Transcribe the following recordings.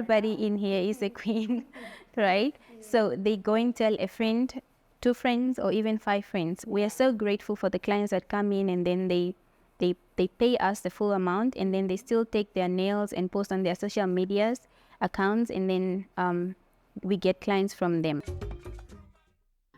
everybody in here is a queen, right? So they go and tell a friend, 2 friends, or even 5 friends. We are so grateful for the clients that come in, and then they pay us the full amount, and then they still take their nails and post on their social medias accounts, and then we get clients from them.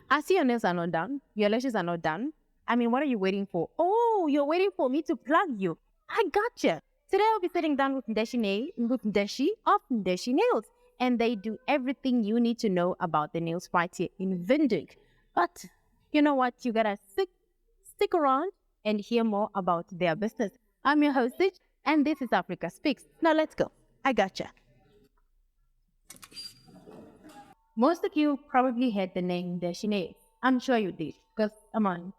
I see your nails are not done. Your lashes are not done. I mean, what are you waiting for? Oh, you're waiting for me to plug you. I gotcha. Today I'll be sitting down with Ndeshi of Ndeshi Nails. And they do everything you need to know about the nails right here in Windhoek. But you know what? You gotta stick around and hear more about their business. I'm your host, Stitch, and this is Africa Speaks. Now let's go. I gotcha. Most of you probably heard the name Ndeshi Nails. I'm sure you did, because come on,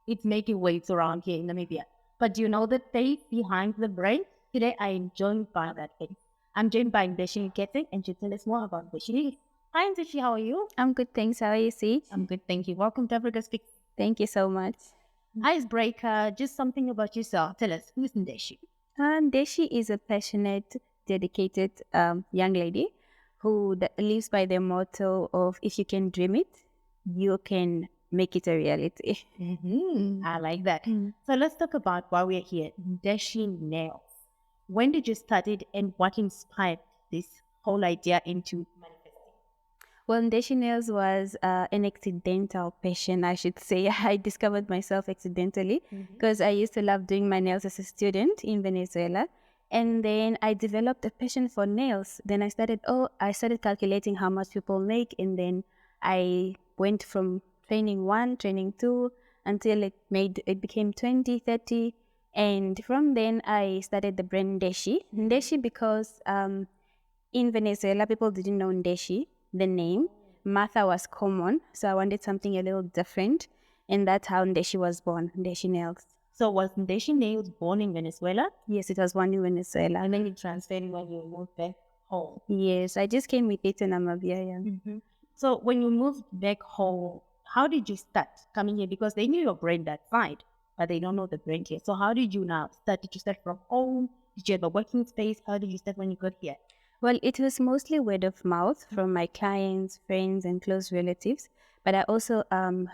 it's making waves around here in Namibia. But do you know the face behind the brand? Today I am joined by that face. I'm joined by Ndeshi Mukete, and she'll tell us more about Ndeshi Nails. Hi Ndeshi, how are you? I'm good, thanks. How are you, see? I'm good, thank you. Welcome to Africa Speaks. Thank you so much. Icebreaker, just something about yourself. Tell us, who's Ndeshi? Ndeshi is a passionate, dedicated young lady who lives by the motto of, if you can dream it, you can make it a reality. I like that. So let's talk about why we're here. Ndeshi Nails. When did you start it, and what inspired this whole idea into manifesting? Well, Ndeshi Nails was an accidental passion, I should say. I discovered myself accidentally because I used to love doing my nails as a student in Venezuela. And then I developed a passion for nails. Then I started calculating how much people make. And then I went from training 1, training 2, until it became 20, 30. And from then I started the brand Ndeshi. Ndeshi because in Venezuela, people didn't know Ndeshi, the name. Martha was common, so I wanted something a little different. And that's how Ndeshi was born, Ndeshi Nails. So was Ndeshi Nails born in Venezuela? Yes, it was born in Venezuela. And then you transferred when you moved back home? Yes, I just came with it to Namibia. Yeah. So when you moved back home, how did you start coming here? Because they knew your brand that side, but they don't know the brand here. So how did you now start? Did you start from home? Did you have a working space? How did you start when you got here? Well, it was mostly word of mouth from my clients, friends, and close relatives. But I also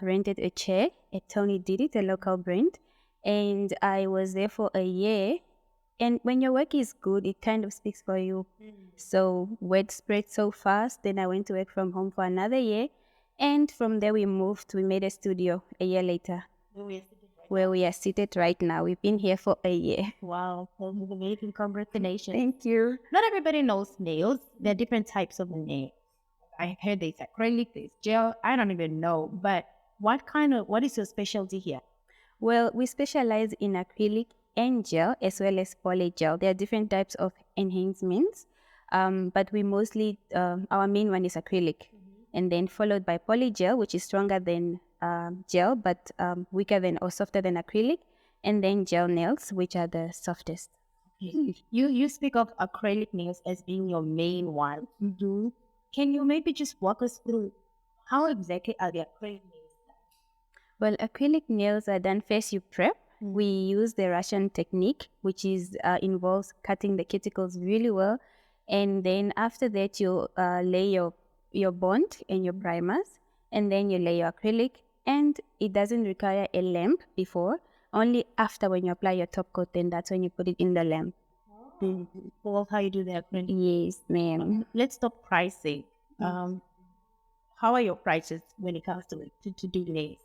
rented a chair at Tony Did It, a local brand. And I was there for a year. And when your work is good, it kind of speaks for you. So word spread so fast. Then I went to work from home for another year. And from there we made a studio a year later. Where we are seated right now. We've been here for a year. Wow, that is amazing. Congratulations. Thank you. Not everybody knows nails. There are different types of nails. I heard there's acrylic, there's gel. I don't even know. But what is your specialty here? Well, we specialize in acrylic and gel as well as polygel. There are different types of enhancements, but we mostly, our main one is acrylic, and then followed by polygel, which is stronger than gel, but weaker than or softer than acrylic, and then gel nails, which are the softest. You speak of acrylic nails as being your main one. Can you maybe just walk us through how exactly are the acrylic nails? Well, acrylic nails are done first. You prep. We use the Russian technique, which involves cutting the cuticles really well, and then after that you lay your bond and your primers, and then you lay your acrylic. And it doesn't require a lamp before. Only after, when you apply your top coat, then that's when you put it in the lamp. Well, how you do the acrylic? Yes, ma'am. Let's talk pricing. How are your prices when it comes to do nails?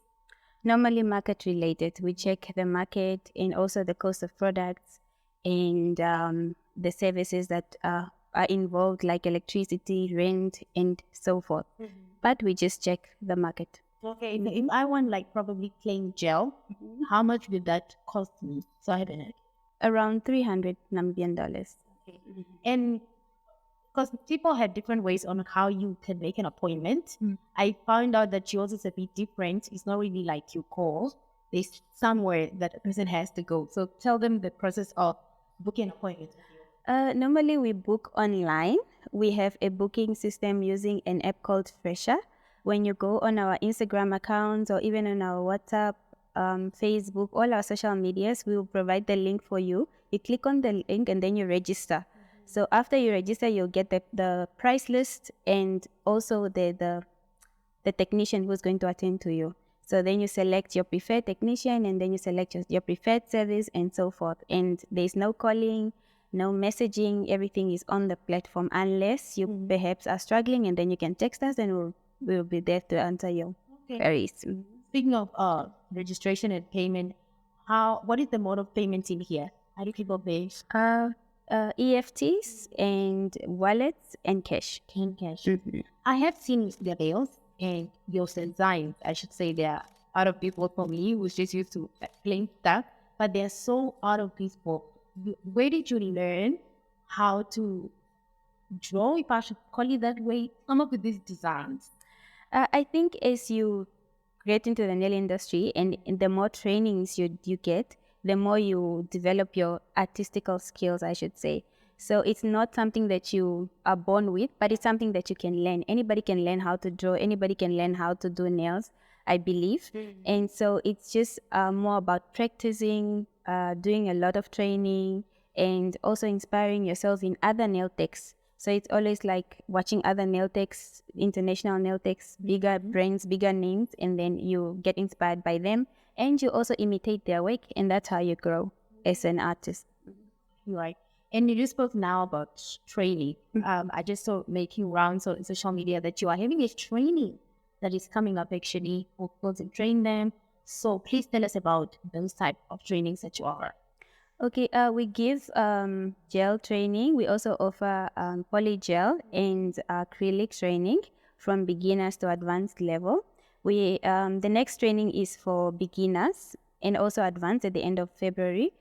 Normally market related. We check the market and also the cost of products and the services that are involved, like electricity, rent, and so forth. But we just check the market. Okay, if I want probably plain gel, how much would that cost me? So I have an idea. Around 300 Namibian dollars. Okay. And because people have different ways on how you can make an appointment. I found out that yours is a bit different. It's not really like you call. There's somewhere that a person has to go. So tell them the process of booking an appointment. Normally we book online. We have a booking system using an app called Fresher. When you go on our Instagram accounts or even on our WhatsApp, Facebook, all our social medias, we will provide the link for you. You click on the link and then you register. So after you register, you'll get the price list and also the technician who's going to attend to you. So then you select your preferred technician, and then you select your preferred service and so forth. And there's no calling, no messaging. Everything is on the platform unless you perhaps are struggling, and then you can text us and we'll be there to answer your queries. Speaking of registration and payment, what is the mode of payment in here? How do people pay? EFTs and wallets and cash. I have seen the nails and your designs. I should say they are out of people for me who's just used to plain stuff, but they're so out of people. Where did you learn how to draw, if I should call it that way, come up with these designs? I think as you get into the nail industry and the more trainings you get, the more you develop your artistical skills, I should say. So it's not something that you are born with, but it's something that you can learn. Anybody can learn how to draw. Anybody can learn how to do nails, I believe. And so it's just more about practicing, doing a lot of training, and also inspiring yourself in other nail techs. So it's always like watching other nail techs, international nail techs, bigger brands, bigger names, and then you get inspired by them, and you also imitate their work, and that's how you grow as an artist. Right. And you just spoke now about training. I just saw making rounds on social media that you are having a training that is coming up actually for people to train them. So please tell us about those type of trainings that you offer. Okay, we give gel training. We also offer polygel and acrylic training from beginners to advanced level. The next training is for beginners and also advanced at the end of February.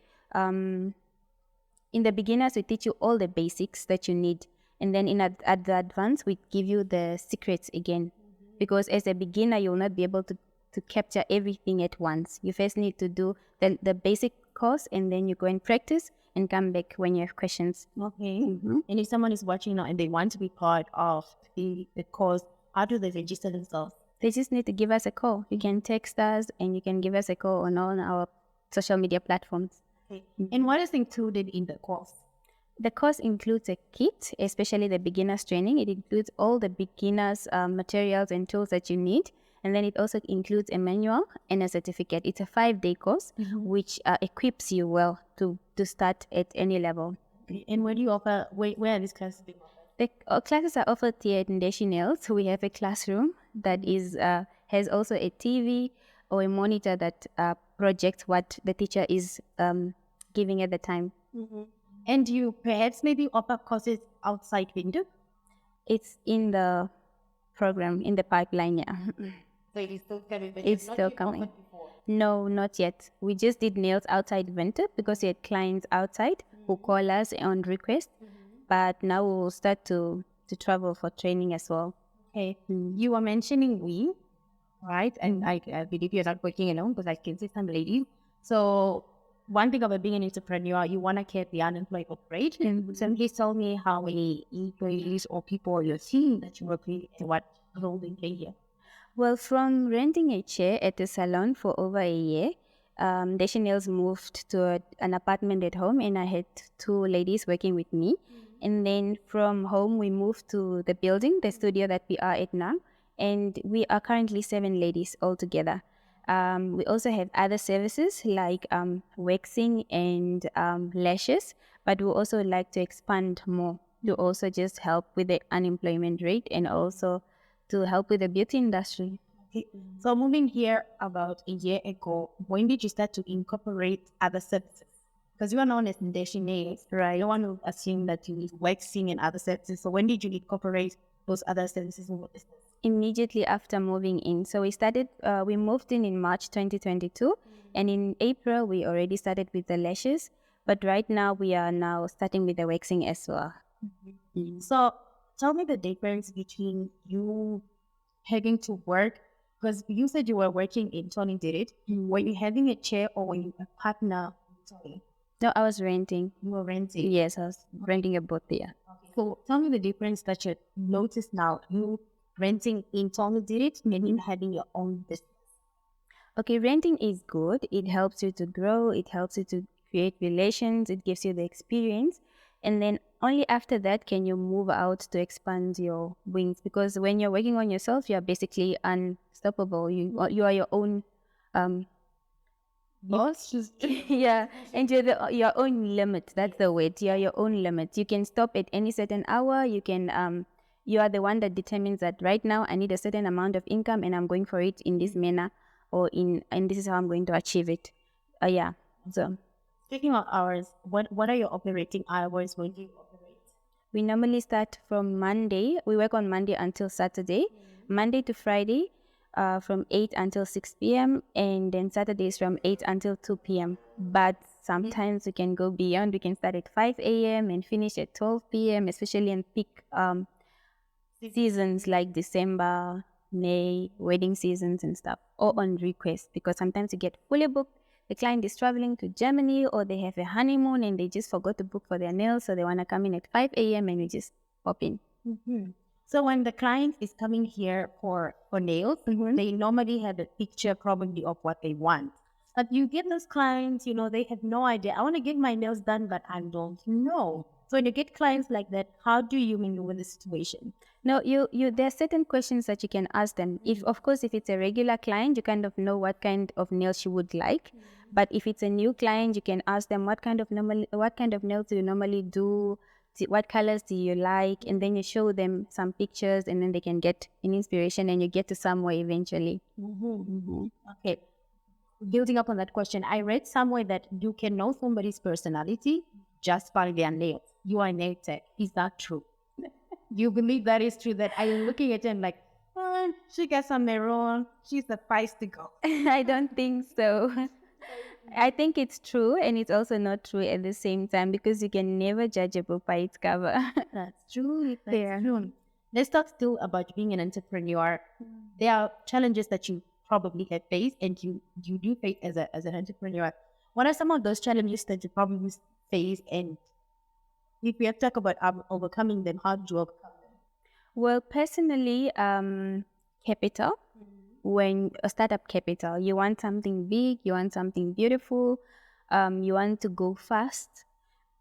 In the beginners, we teach you all the basics that you need. And then at the advanced, we give you the secrets again. Because as a beginner, you'll not be able to capture everything at once. You first need to do the basic course, and then you go and practice and come back when you have questions. Okay. And if someone is watching now and they want to be part of the course, how do they register themselves? They just need to give us a call. You can text us and you can give us a call on all our social media platforms. Okay. And what is included in the course? The course includes a kit, especially the beginner's training. It includes all the beginner's materials and tools that you need. And then it also includes a manual and a certificate. It's a 5-day course, which equips you well to start at any level. Okay. And where do you offer, where are these classes being offered? The classes are offered here at Ndeshi Nails. We have a classroom that has also a TV or a monitor that projects what the teacher is giving at the time. And do you perhaps maybe offer courses outside Windhoek? It's in the program, in the pipeline, yeah. So it is still coming, but it's still coming. No, not yet. We just did nails outside Windhoek because we had clients outside who call us on request. But now we'll start to travel for training as well. Okay. You were mentioning we, right? And I believe you're not working alone because I can see some ladies. So one thing about being an entrepreneur, you want to keep the unemployed operate. So please tell me how many employees or people on your team that you work with and what role they play here. Well, from renting a chair at a salon for over a year, Ndeshi Nails moved to an apartment at home, and I had 2 ladies working with me. And then from home, we moved to the building, the studio that we are at now, and we are currently 7 ladies altogether. We also have other services like waxing and lashes, but we also like to expand more to also just help with the unemployment rate and also to help with the beauty industry. Okay. So moving here about a year ago, when did you start to incorporate other services? Because you are known as Ndeshi Nails, right? You don't want to assume that you need waxing and other services. So when did you incorporate those other services in your business? Immediately after moving in. So we moved in March 2022, and in April we already started with the lashes, but right now we are now starting with the waxing as well. So tell me the difference between you having to work, because you said you were working in Tony did it. Were you having a chair or were you a partner with Tony? No, I was renting. You were renting? Yes, I was renting a booth there. Okay. So tell me the difference that you notice now. You renting in Tony did it and you having your own business. Okay, renting is good. It helps you to grow. It helps you to create relations. It gives you the experience. And then only after that can you move out to expand your wings. Because when you're working on yourself, you're basically unstoppable. You are your own boss. yeah, and you're your own limit. That's the word. You're your own limit. You can stop at any certain hour. You can you are the one that determines that right now I need a certain amount of income and I'm going for it in this manner, or and this is how I'm going to achieve it. Yeah. So Speaking of hours, what are your operating hours when you operate? we normally start from Monday. We work on Monday until Saturday, Monday to Friday, from 8 until 6 p.m. and then Saturdays from 8 until 2 p.m. But sometimes we can go beyond. We can start at 5 a.m. and finish at 12 p.m., especially in peak seasons like December, May, wedding seasons and stuff, or on request, because sometimes you get fully booked. The client is traveling to Germany, or they have a honeymoon and they just forgot to book for their nails, so they want to come in at 5 a.m. and we just pop in. So when the client is coming here for nails, they normally have a picture probably of what they want. But you get those clients, they have no idea. I want to get my nails done, but I don't know. So when you get clients like that, how do you maneuver the situation? No, there are certain questions that you can ask them. If it's a regular client, you kind of know what kind of nails she would like. But if it's a new client, you can ask them what kind of nails do you normally do, what colors do you like, and then you show them some pictures, and then they can get an inspiration, and you get to somewhere eventually. Okay. Building up on that question, I read somewhere that you can know somebody's personality just by their nails. You are a nail tech. Is that true? You believe that is true? That I'm looking at it and like, she got some maroon. She's a feisty girl. I don't think so. I think it's true, and it's also not true at the same time, because you can never judge a book by its cover. That's true. Let's talk still about being an entrepreneur. There are challenges that you probably have faced, and you do face as an entrepreneur. What are some of those challenges that you probably face, and if we have to talk about overcoming them, how do you overcome them? Well, personally, capital. When a startup capital, you want something big, you want something beautiful, you want to go fast,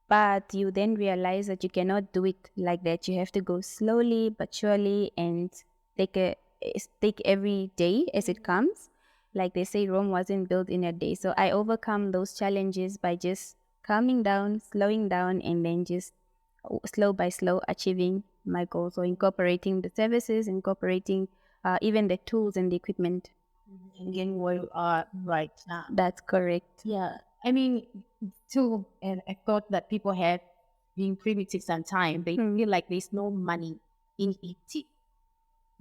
but you then realize that you cannot do it like that. You have to go slowly but surely, and take every day as it comes. Like they say, Rome wasn't built in a day. So I overcome those challenges by just calming down, slowing down, and then just slow by slow achieving my goals. So incorporating the services, incorporating even the tools and the equipment. And getting where you are right now. That's correct. Yeah. I mean, too, and I thought that people have been primitive sometimes. They feel like there's no money in it.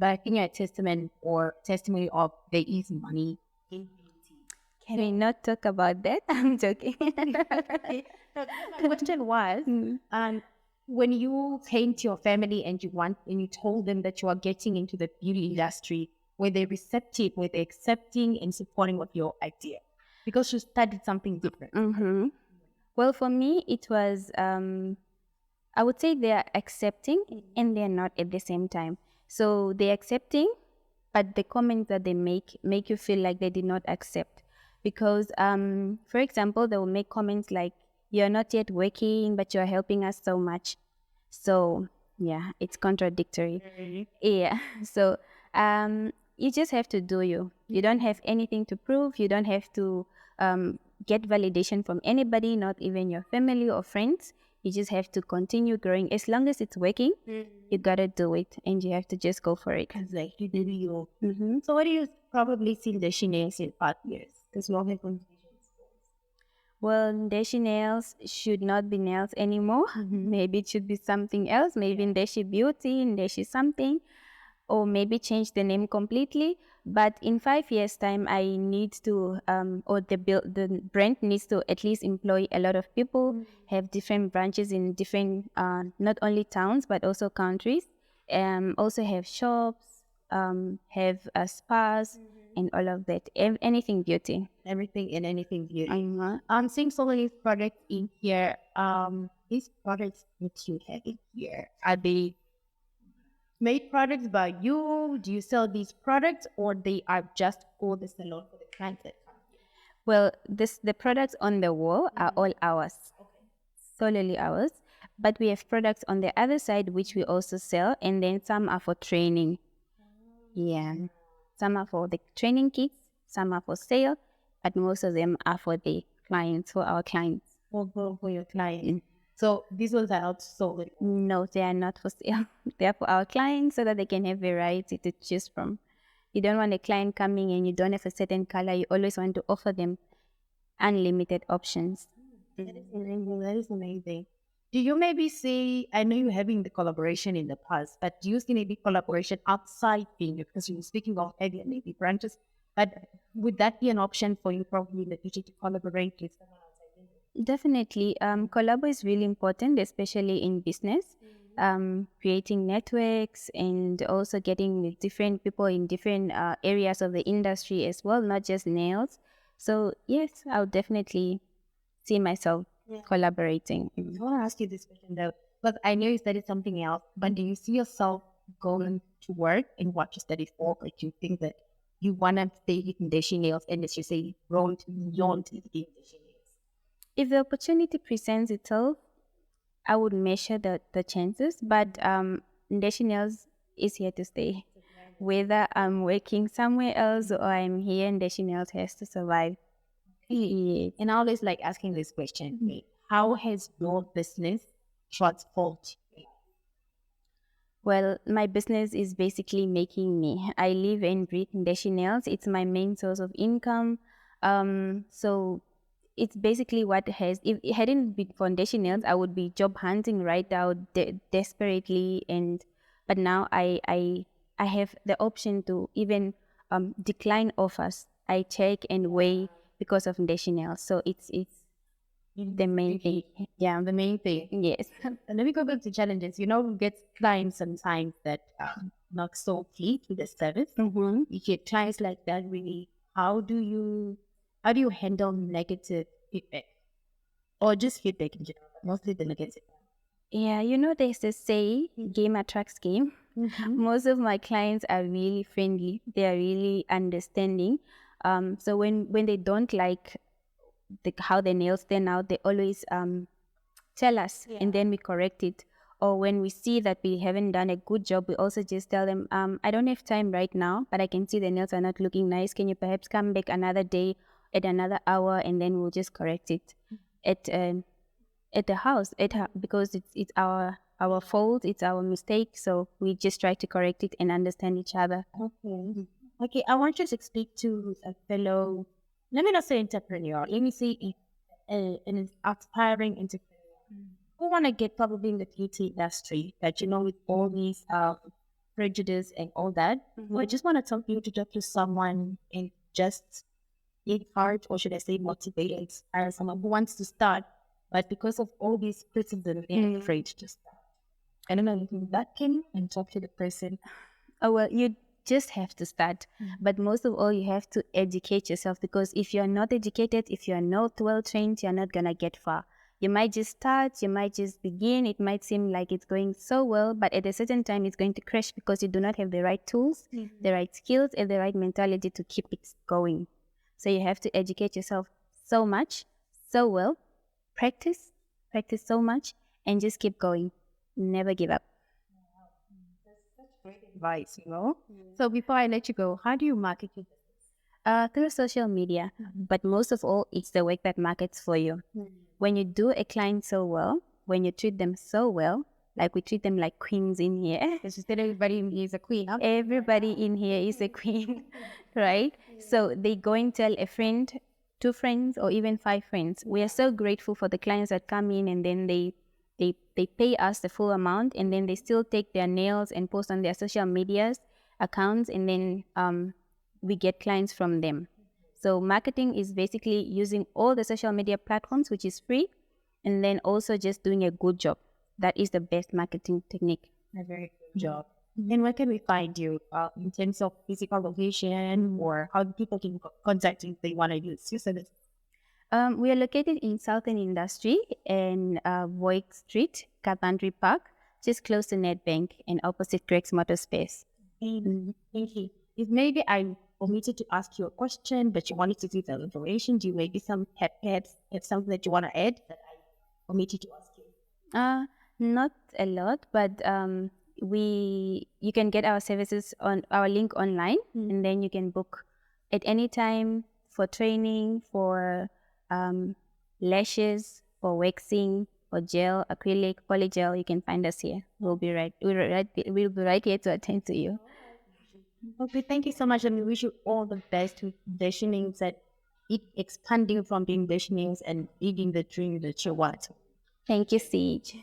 But I think you're a testimony of there is money in beauty. Can we not talk about that? I'm joking. My question was, when you came to your family and you told them that you are getting into the beauty industry, were they receptive? Were they accepting and supporting of your idea? Because you studied something different. Well, for me, it was, I would say they are accepting and they're not at the same time. So they're accepting, but the comments that they make you feel like they did not accept. Because, for example, they will make comments like, you're not yet working, but you're helping us so much. So, yeah, it's contradictory. Yeah. So, you just have to do you. You don't have anything to prove. You don't have to get validation from anybody, not even your family or friends. You just have to continue growing. As long as it's working, you gotta do it, and you have to just go for it. Exactly. So what do you probably see Ndeshi Nails in 5 years? Because we all have conversations. Well, Ndeshi Nails should not be nails anymore. Maybe it should be something else. Maybe Ndeshi Beauty, Ndeshi something, or maybe change the name completely. But in 5 years' time, I need to, or the brand needs to at least employ a lot of people, have different branches in different, not only towns, but also countries, also have shops, have spas, and all of that. Anything beauty. Everything and anything beauty. I'm seeing so many products in here. These products that you have in here, are they made products by you? Do you sell these products, or they are just for the salon for the clients that come here? Well, the products on the wall are all ours, solely ours. But we have products on the other side which we also sell, and then some are for training. Yeah. Some are for the training kits, some are for sale, but most of them are for the clients, for our clients. For your client. So these ones are out sold. No, they are not for sale. They are for our clients so that they can have variety to choose from. You don't want a client coming and you don't have a certain color. You always want to offer them unlimited options. That is amazing. That is amazing. Do you maybe see, I know you're having the collaboration in the past, but do you see maybe collaboration outside being, because you're speaking of having maybe branches, but would that be an option for you probably in the future to collaborate with someone outside? Definitely. Collabo is really important, especially in business. Creating networks and also getting with different people in different areas of the industry as well, not just nails. So yes, I'll definitely see myself collaborating. I want to ask you this question though, because I know you studied something else, but do you see yourself going to work in what you studied for? Like, do you think that you want to stay in Ndeshi Nails and, as you say, grow to beyond Ndeshi Nails? If the opportunity presents itself, I would measure the chances, but Ndeshi Nails is here to stay. Whether I'm working somewhere else or I'm here, Ndeshi Nails has to survive. Yeah. And I always like asking this question: how has your business transformed? Well, my business is basically making me. I live and breathe Ndeshi Nails. It's my main source of income. So it's basically what has. If it hadn't been for Ndeshi Nails, I would be job hunting right now desperately. But now I have the option to even decline offers. I check and weigh because of Ndeshi Nails. So it's the main thing. Yeah, the main thing. Yes. And let me go back to challenges. You know, we get clients sometimes that are not so pleased with the service. Mm-hmm. You get clients like that. Really, how do you handle negative feedback, or just feedback in general? Mostly the negative. Yeah, there's this say, game attracts game. Most of my clients are really friendly. They are really understanding. So when they don't like how the nails turn out, they always tell us, and then we correct it. Or when we see that we haven't done a good job, we also just tell them, I don't have time right now, but I can see the nails are not looking nice. Can you perhaps come back another day at another hour, and then we'll just correct it at the house, because it's our fault, it's our mistake. So we just try to correct it and understand each other. Okay. Okay, I want you to speak to a fellow, let me not say entrepreneur, let me say an aspiring entrepreneur who want to get probably in the beauty industry, that, with all these prejudice and all that. I just want to talk to you to talk to someone and just encourage, or should I say motivate, inspire someone who wants to start, but because of all these criticism, they're afraid to start. I don't know, you can that can and talk to the person. Oh, well, you just have to start. But most of all, you have to educate yourself, because if you're not educated, if you're not well trained, you're not going to get far. You might just start, you might just begin. It might seem like it's going so well, but at a certain time, it's going to crash because you do not have the right tools, the right skills, and the right mentality to keep it going. So you have to educate yourself so much, so well, practice so much, and just keep going. Never give up. Great advice, So before I let you go, how do you market your business? Through social media, but most of all, it's the work that markets for you. When you do a client so well, when you treat them so well, like we treat them like queens in here. Because you said everybody in here is a queen, huh? Everybody in here is a queen, right? So they go and tell a friend, 2 friends, or even 5 friends. We are so grateful for the clients that come in, and then they pay us the full amount, and then they still take their nails and post on their social medias accounts, and then we get clients from them. So marketing is basically using all the social media platforms, which is free, and then also just doing a good job. That is the best marketing technique. A very good job. And where can we find you in terms of physical location, or how people can contact you if they want to use your service? We are located in Southern Industry in Voig Street, Carpentry Park, just close to Nedbank and opposite Greg's Motor Space. Thank you. If maybe I omitted to ask you a question, but you wanted to give that information, do you maybe have something that you want to add that I omitted to ask you? Not a lot, but you can get our services on our link online, and then you can book at any time for training, for lashes, for waxing, for gel, acrylic, polygel. You can find us here. We'll be right here to attend to you. Okay, thank you so much, and we wish you all the best with Ndeshi Nails, that it expanding from being Ndeshi Nails and leading the dream that you want. Thank you, Siege.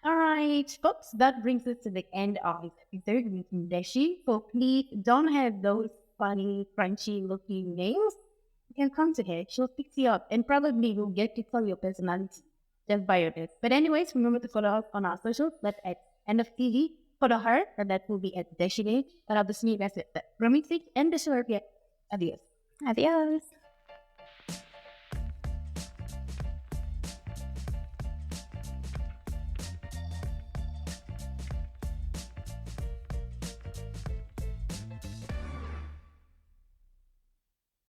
All right, folks, that brings us to the end of this episode with Ndeshi. So please don't have those funny, crunchy looking nails. You can come to her. She'll fix you up, and probably you'll get to tell your personality just by your nails. But anyways, remember to follow us on our socials. That's at End of TV. Follow her, and that will be at Ndeshi Nails. But obviously, that's it. Remixing and the show. Adios. Adios.